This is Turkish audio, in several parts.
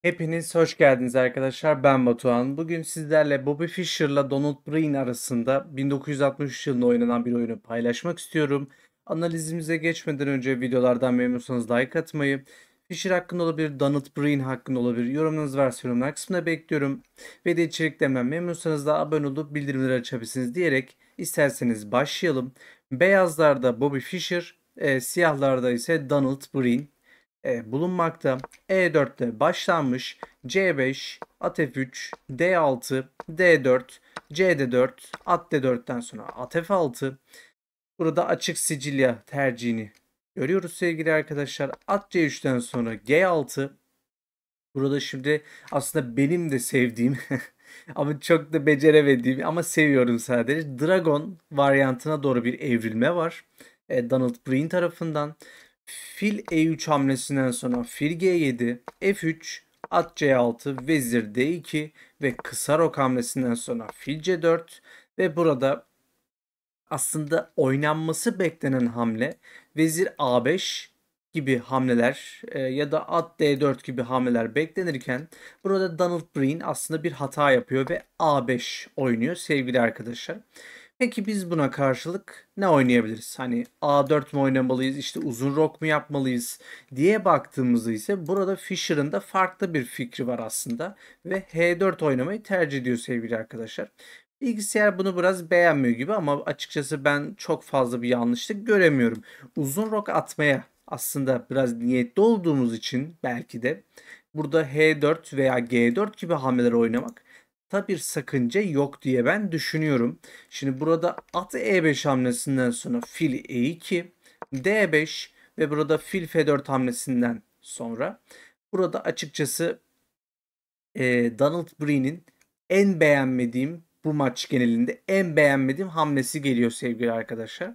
Hepiniz hoş geldiniz arkadaşlar. Ben Batuhan. Bugün sizlerle Bobby Fischer'la Donald Breen arasında 1963 yılında oynanan bir oyunu paylaşmak istiyorum. Analizimize geçmeden önce videolardan memnunsanız like atmayı, Fischer hakkında olabilir, Donald Breen hakkında olabilir yorumlarınızı varsa yorumlar kısmına bekliyorum. Ve de içeriklerimden memnunsanız da abone olup bildirimleri açabilirsiniz diyerek isterseniz başlayalım. Beyazlarda Bobby Fischer, siyahlarda ise Donald Breen bulunmakta. E4'te başlanmış. C5, at F3, D6, D4, CD4, at D4'ten sonra at F6. Burada açık Sicilya tercihini görüyoruz sevgili arkadaşlar. At C3'ten sonra G6. Burada şimdi aslında benim de sevdiğim ama çok da beceremediğim ama seviyorum sadece. Dragon varyantına doğru bir evrilme var. Donald Breen tarafından. Fil E3 hamlesinden sonra fil G7, F3, at C6, vezir D2 ve kısa rok hamlesinden sonra fil C4 ve burada aslında oynanması beklenen hamle vezir A5 gibi hamleler ya da at D4 gibi hamleler beklenirken burada Donald Breen aslında bir hata yapıyor ve A5 oynuyor sevgili arkadaşlar. Peki biz buna karşılık ne oynayabiliriz? Hani A4 mu oynamalıyız, işte uzun rok mu yapmalıyız diye baktığımızda ise burada Fischer'ın da farklı bir fikri var aslında ve H4 oynamayı tercih ediyor sevgili arkadaşlar. Bilgisayar bunu biraz beğenmiyor gibi ama açıkçası ben çok fazla bir yanlışlık göremiyorum. Uzun rok atmaya aslında biraz niyetli olduğumuz için belki de burada H4 veya G4 gibi hamleler oynamak bir sakınca yok diye ben düşünüyorum. Şimdi burada at E5 hamlesinden sonra fil E2, D5 ve burada fil F4 hamlesinden sonra burada açıkçası Donald Breen'in en beğenmediğim bu maç genelinde en beğenmediğim hamlesi geliyor sevgili arkadaşlar.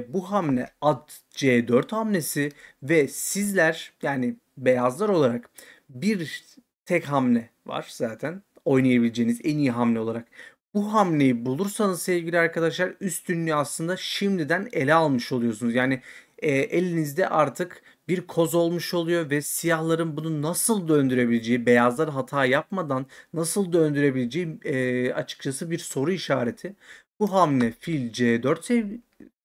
Bu hamle at C4 hamlesi ve sizler yani beyazlar olarak bir tek hamle var zaten oynayabileceğiniz en iyi hamle olarak. Bu hamleyi bulursanız sevgili arkadaşlar üstünlüğü aslında şimdiden ele almış oluyorsunuz. Yani elinizde artık bir koz olmuş oluyor ve siyahların bunu nasıl döndürebileceği, beyazlar hata yapmadan nasıl döndürebileceği açıkçası bir soru işareti. Bu hamle fil C4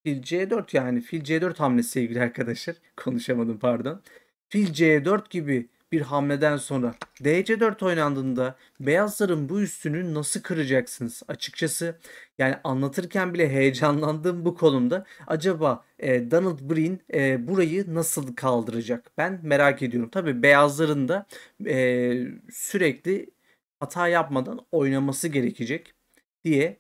fil C4 yani fil C4 hamlesi sevgili arkadaşlar. Konuşamadım pardon. Fil C4 gibi bir hamleden sonra DC4 oynandığında beyazların bu üstünü nasıl kıracaksınız? Açıkçası yani anlatırken bile heyecanlandığım bu konumda acaba Donald Breen burayı nasıl kaldıracak? Ben merak ediyorum. Tabii beyazların da sürekli hata yapmadan oynaması gerekecek diye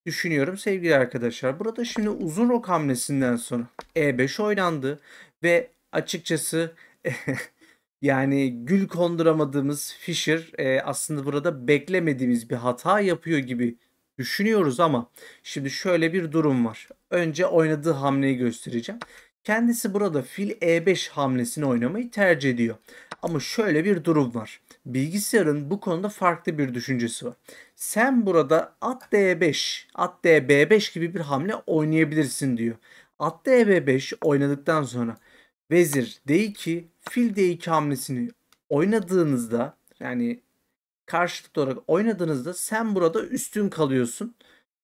düşünüyorum sevgili arkadaşlar. Burada şimdi uzun rok hamlesinden sonra E5 oynandı ve açıkçası yani gül konduramadığımız Fischer aslında burada beklemediğimiz bir hata yapıyor gibi düşünüyoruz ama şimdi şöyle bir durum var. Önce oynadığı hamleyi göstereceğim. Kendisi burada fil E5 hamlesini oynamayı tercih ediyor. Ama şöyle bir durum var. Bilgisayarın bu konuda farklı bir düşüncesi var. Sen burada at D5, at DB5 gibi bir hamle oynayabilirsin diyor. At DB5 oynadıktan sonra vezir D2, fil D2 hamlesini oynadığınızda yani karşılıklı olarak oynadığınızda sen burada üstün kalıyorsun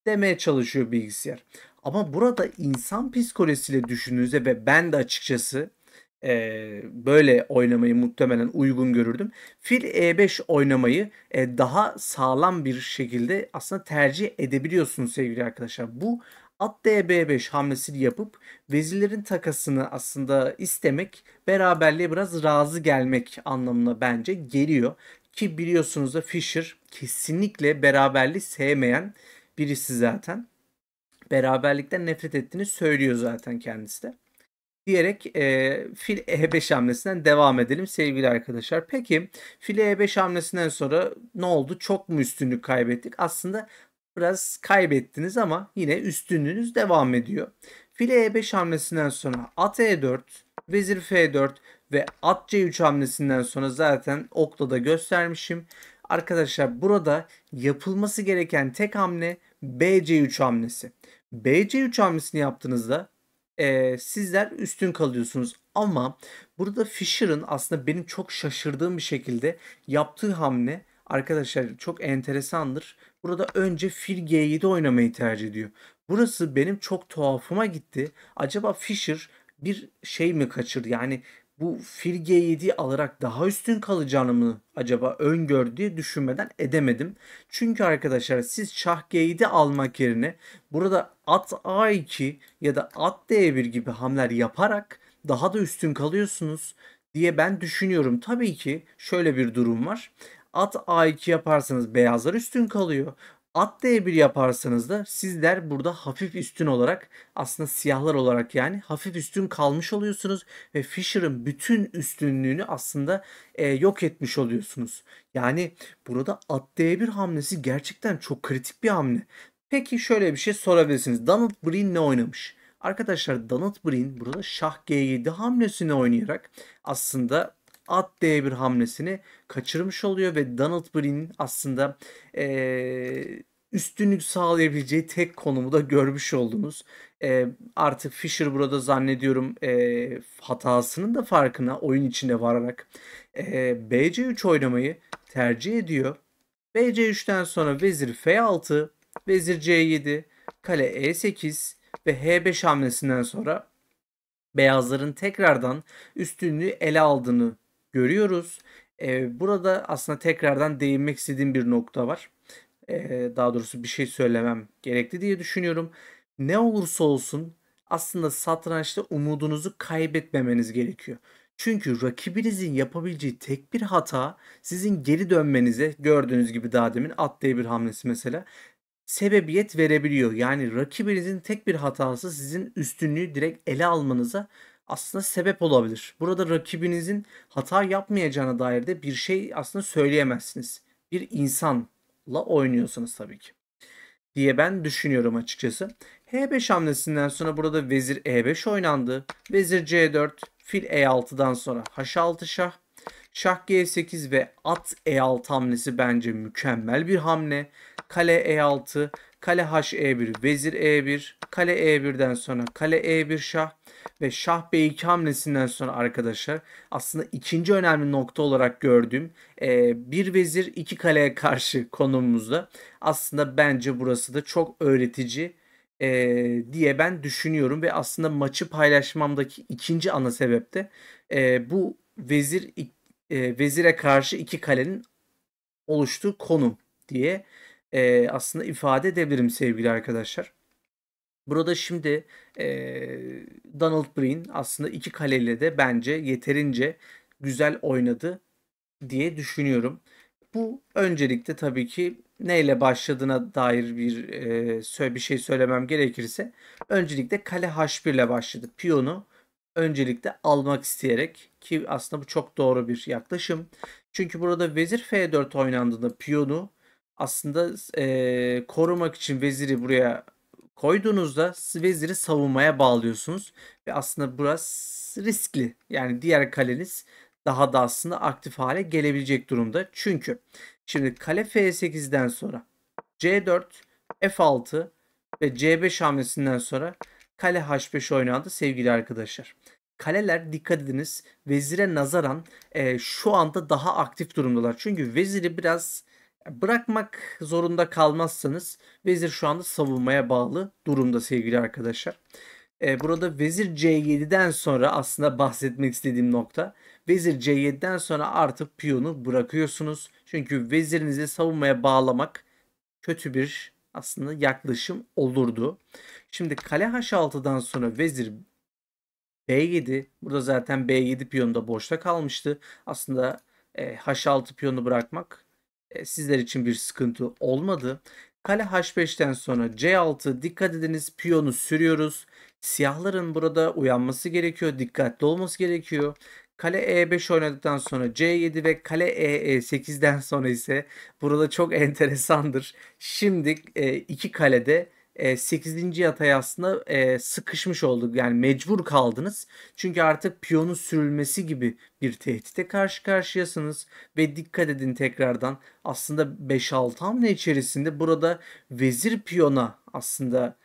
demeye çalışıyor bilgisayar. Ama burada insan psikolojisiyle düşündüğünüzde ve ben de açıkçası böyle oynamayı muhtemelen uygun görürdüm. Fil E5 oynamayı daha sağlam bir şekilde aslında tercih edebiliyorsunuz sevgili arkadaşlar. Bu at DB5 hamlesini yapıp vezirlerin takasını aslında istemek beraberliğe biraz razı gelmek anlamına bence geliyor. Ki biliyorsunuz da Fischer kesinlikle beraberliği sevmeyen birisi zaten. Beraberlikten nefret ettiğini söylüyor zaten kendisi de. Diyerek fil E5 hamlesinden devam edelim sevgili arkadaşlar. Peki fil E5 hamlesinden sonra ne oldu? Çok mu üstünlük kaybettik? Aslında biraz kaybettiniz ama yine üstünlüğünüz devam ediyor. Fil E5 hamlesinden sonra at E4, vezir F4 ve at C3 hamlesinden sonra zaten okla da göstermişim. Arkadaşlar burada yapılması gereken tek hamle BC3 hamlesi. BC3 hamlesini yaptığınızda sizler üstün kalıyorsunuz ama Burada Fischer'ın aslında benim çok şaşırdığım bir şekilde yaptığı hamle arkadaşlar çok enteresandır. Burada önce fil G7 oynamayı tercih ediyor. Burası benim çok tuhafıma gitti. Acaba Fischer bir şey mi kaçırdı? Yani bu fil G7'yi alarak daha üstün kalacağını mı acaba öngördü diye düşünmeden edemedim. Çünkü arkadaşlar siz şah G7 almak yerine burada at A2 ya da at D1 gibi hamleler yaparak daha da üstün kalıyorsunuz diye ben düşünüyorum. Tabii ki şöyle bir durum var. At A2 yaparsanız beyazlar üstün kalıyor. At D1 yaparsanız da sizler burada hafif üstün olarak aslında siyahlar olarak yani hafif üstün kalmış oluyorsunuz ve Fischer'ın bütün üstünlüğünü aslında yok etmiş oluyorsunuz. Yani burada at D1 hamlesi gerçekten çok kritik bir hamle. Peki şöyle bir şey sorabilirsiniz. Donald Breen ne oynamış? Arkadaşlar Donald Breen burada şah G7 hamlesini oynayarak aslında at D1 hamlesini kaçırmış oluyor ve Donald Breen'in aslında üstünlük sağlayabileceği tek konumu da görmüş oldunuz. Artık Fischer burada zannediyorum hatasının da farkına oyun içinde vararak BC3 oynamayı tercih ediyor. BC3'ten sonra vezir F6, vezir C7, kale E8 ve H5 hamlesinden sonra beyazların tekrardan üstünlüğü ele aldığını görüyoruz. Burada aslında tekrardan değinmek istediğim bir nokta var. Daha doğrusu bir şey söylemem gerekli diye düşünüyorum. Ne olursa olsun aslında satrançta umudunuzu kaybetmemeniz gerekiyor. Çünkü rakibinizin yapabileceği tek bir hata sizin geri dönmenize, gördüğünüz gibi daha demin at D1 hamlesi mesela, sebebiyet verebiliyor. Yani rakibinizin tek bir hatası sizin üstünlüğü direkt ele almanıza aslında sebep olabilir. Burada rakibinizin hata yapmayacağına dair de bir şey aslında söyleyemezsiniz. Bir insanla oynuyorsunuz tabii ki diye ben düşünüyorum açıkçası. H5 hamlesinden sonra burada vezir E5 oynandı. Vezir C4, fil E6'dan sonra H6 şah. Şah G8 ve at E6 hamlesi bence mükemmel bir hamle. Kale E6, kale H-E1, vezir E1, kale E1'den sonra kale E1 şah ve şah B2 hamlesinden sonra arkadaşlar aslında ikinci önemli nokta olarak gördüğüm bir vezir iki kaleye karşı konumumuzda aslında bence burası da çok öğretici diye ben düşünüyorum ve aslında maçı paylaşmamdaki ikinci ana sebep de bu vezire karşı iki kalenin oluştuğu konum diye aslında ifade edebilirim sevgili arkadaşlar. Burada şimdi Donald Breen aslında iki kaleyle de bence yeterince güzel oynadı diye düşünüyorum. Bu öncelikle tabii ki neyle başladığına dair bir şey söylemem gerekirse öncelikle kale H1 ile başladı. Piyonu öncelikle almak isteyerek ki aslında bu çok doğru bir yaklaşım. Çünkü burada vezir F4 oynandığında piyonu aslında korumak için veziri buraya koyduğunuzda veziri savunmaya bağlıyorsunuz ve aslında burası riskli. Yani diğer kaleniz daha da aslında aktif hale gelebilecek durumda. Çünkü şimdi kale F8'den sonra C4, F6 ve C5 hamlesinden sonra kale H5 oynandı sevgili arkadaşlar. Kaleler dikkat ediniz vezire nazaran şu anda daha aktif durumdalar. Çünkü veziri biraz bırakmak zorunda kalmazsanız vezir şu anda savunmaya bağlı durumda sevgili arkadaşlar. Burada vezir C7'den sonra aslında bahsetmek istediğim nokta vezir C7'den sonra artık piyonu bırakıyorsunuz. Çünkü vezirinizi savunmaya bağlamak kötü bir aslında yaklaşım olurdu. Şimdi kale H6'dan sonra vezir B7. Burada zaten B7 piyonu da boşta kalmıştı. Aslında H6 piyonu bırakmak sizler için bir sıkıntı olmadı. Kale H5'ten sonra C6 dikkat ediniz piyonu sürüyoruz. Siyahların burada uyanması gerekiyor. Dikkatli olması gerekiyor. Kale E5 oynadıktan sonra C7 ve kale E8'den sonra ise burada çok enteresandır. Şimdi iki kalede 8. yatay aslında sıkışmış olduk. Yani mecbur kaldınız. Çünkü artık piyonun sürülmesi gibi bir tehdite karşı karşıyasınız. Ve dikkat edin tekrardan aslında 5-6 hamle içerisinde burada vezir piyona aslında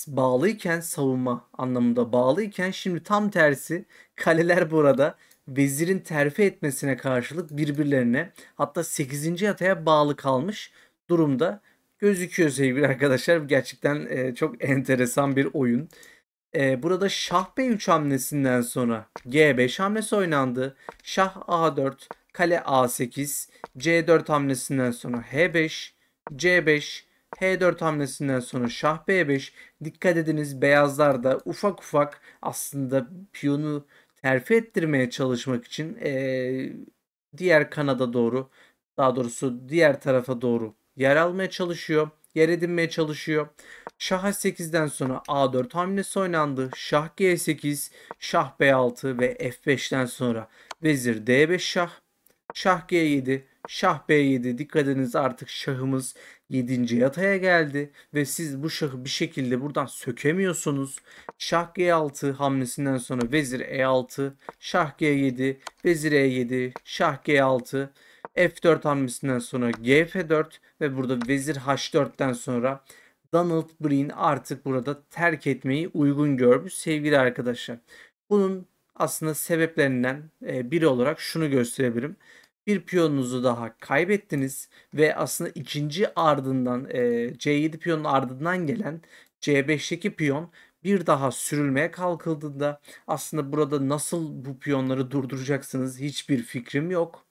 bağlıyken savunma anlamında bağlıyken şimdi tam tersi kaleler burada vezirin terfi etmesine karşılık birbirlerine, hatta 8. yataya bağlı kalmış durumda gözüküyor sevgili arkadaşlar. Gerçekten çok enteresan bir oyun. Burada şah B3 hamlesinden sonra G5 hamlesi oynandı. Şah A4, kale A8, C4 hamlesinden sonra H5, C5, H4 hamlesinden sonra şah B5. Dikkat ediniz, beyazlar da ufak ufak aslında piyonu terfi ettirmeye çalışmak için diğer kanada doğru, daha doğrusu diğer tarafa doğru yer almaya çalışıyor. Yer edinmeye çalışıyor. Şah H8'den sonra A4 hamlesi oynandı. Şah G8, Şah B6 ve F5'ten sonra Vezir D5 şah. Şah G7, Şah B7. Dikkat ediniz, artık şahımız 7. yataya geldi ve siz bu şahı bir şekilde buradan sökemiyorsunuz. Şah G6 hamlesinden sonra Vezir E6, Şah G7, Vezir E7, Şah G6, F4 hamlesinden sonra GF4 ve burada Vezir H4'ten sonra Donald Breen artık burada terk etmeyi uygun görmüş sevgili arkadaşlar. Bunun aslında sebeplerinden biri olarak şunu gösterebilirim. Bir piyonunuzu daha kaybettiniz ve aslında ikinci ardından C7 piyonun ardından gelen C5'teki piyon bir daha sürülmeye kalkıldığında aslında burada nasıl bu piyonları durduracaksınız hiçbir fikrim yok.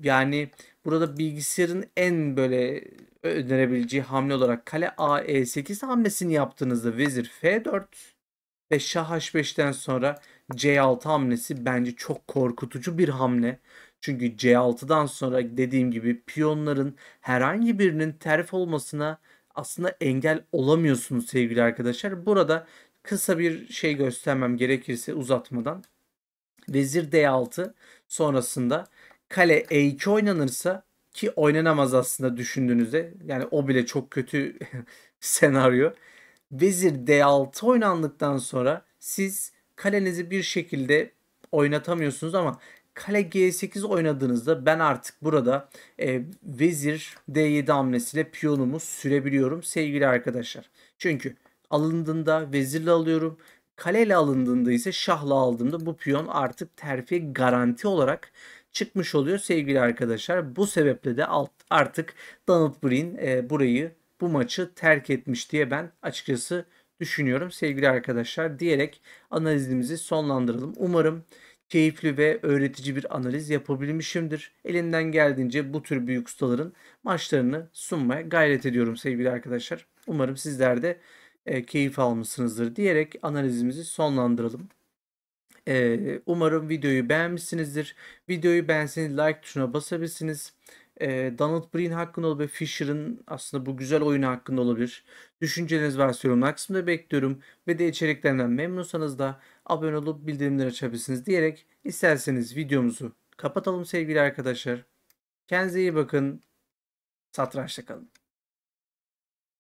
Yani burada bilgisayarın en böyle önerebileceği hamle olarak kale A E8 hamlesini yaptığınızda vezir F4 ve şah H5'ten sonra C6 hamlesi bence çok korkutucu bir hamle. Çünkü C6'dan sonra dediğim gibi piyonların herhangi birinin terf olmasına aslında engel olamıyorsunuz sevgili arkadaşlar. Burada kısa bir şey göstermem gerekirse uzatmadan. Vezir D6 sonrasında kale E2 oynanırsa, ki oynanamaz aslında düşündüğünüzde. Yani o bile çok kötü senaryo. Vezir D6 oynandıktan sonra siz kalenizi bir şekilde oynatamıyorsunuz ama kale G8 oynadığınızda ben artık burada vezir D7 hamlesiyle piyonumu sürebiliyorum sevgili arkadaşlar. Çünkü alındığında vezirle alıyorum. Kaleyle alındığında ise şahla aldığımda bu piyon artık terfi garanti olarak çıkmış oluyor sevgili arkadaşlar. Bu sebeple de artık Donald Breen bu maçı terk etmiş diye ben açıkçası düşünüyorum sevgili arkadaşlar, diyerek analizimizi sonlandıralım. Umarım keyifli ve öğretici bir analiz yapabilmişimdir. Elimden geldiğince bu tür büyük ustaların maçlarını sunmaya gayret ediyorum sevgili arkadaşlar. Umarım sizler de keyif almışsınızdır diyerek analizimizi sonlandıralım. Umarım videoyu beğenmişsinizdir. Videoyu beğenseniz like tuşuna basabilirsiniz. Donald Breen hakkında olabilir, Fischer'ın aslında bu güzel oyunu hakkında olabilir. Düşünceleriniz varsa yorumlar kısmında bekliyorum. Ve de içeriklerimden memnunsanız da abone olup bildirimleri açabilirsiniz diyerek isterseniz videomuzu kapatalım sevgili arkadaşlar. Kendinize iyi bakın. Satrançta kalın.